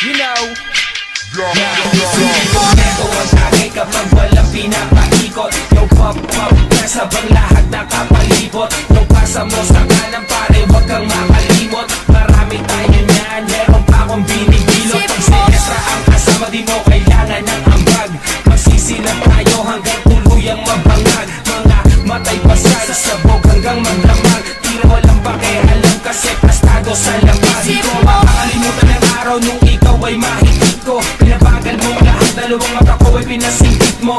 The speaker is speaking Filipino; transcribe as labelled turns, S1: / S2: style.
S1: You know.
S2: Hindi komento ang tagay kapag walang pinapaikot. Yo pop pop, nasabang lahat nakapalibot. Yo pasa mo sa kanan pare, wag kang makalimot. Marami tayo niyan, meron pa akong binibilot. Pag sinestra ang kasama, di mo kailangan ng ambag. Magsisilap tayo hanggang tuluyang mabangag. Mga matay pasal, sabog hanggang magdamag. Tira walang pakialam kasi pastado sa labas. Di ko makakalimutan ng araw nung ikaw ay mahigit ko. Pinabagal mo lahat, dalawang mata ko ay pinasingkit mo.